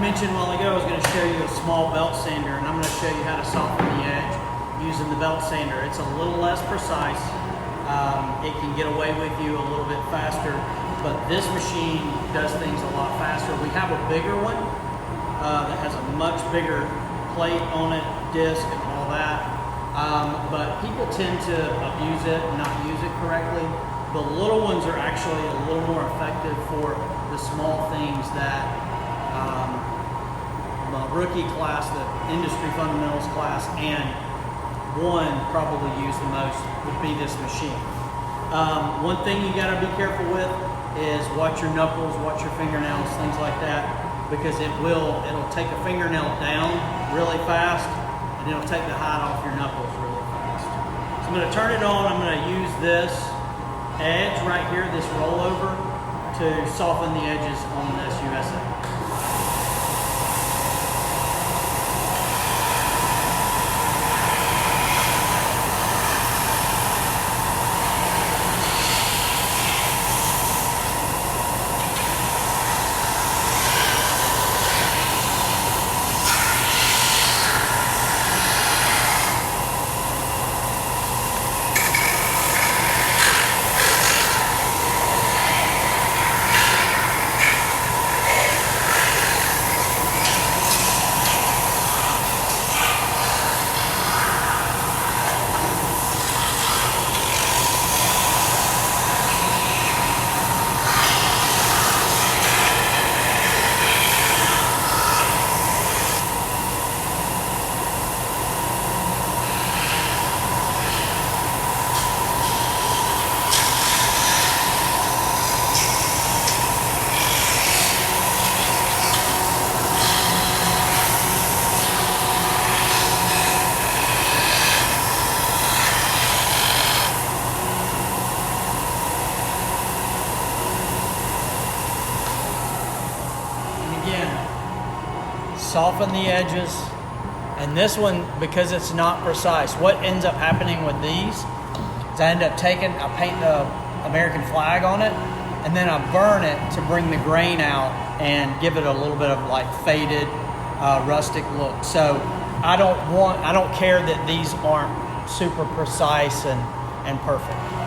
mentioned a while ago, I was going to show you a small belt sander, and I'm going to show you how to soften the edge using the belt sander. It's a little less precise. It can get away with you a little bit faster, but this machine does things a lot faster. We have a bigger one that has a much bigger plate on it, disc and all that, but people tend to abuse it and not use it correctly. The little ones are actually a little more effective for the small things that the rookie class, the industry fundamentals class, and one probably use the most would be this machine. One thing you gotta be careful with is watch your knuckles, watch your fingernails, things like that, because it'll take a fingernail down really fast, and it'll take the hide off your knuckles really fast. So I'm gonna turn it on. I'm gonna use this edge right here, this rollover, to soften the edges on this USA. Soften the edges, and this one, because it's not precise, what ends up happening with these is I paint the American flag on it, and then I burn it to bring the grain out and give it a little bit of like faded, rustic look. So I don't care that these aren't super precise and perfect.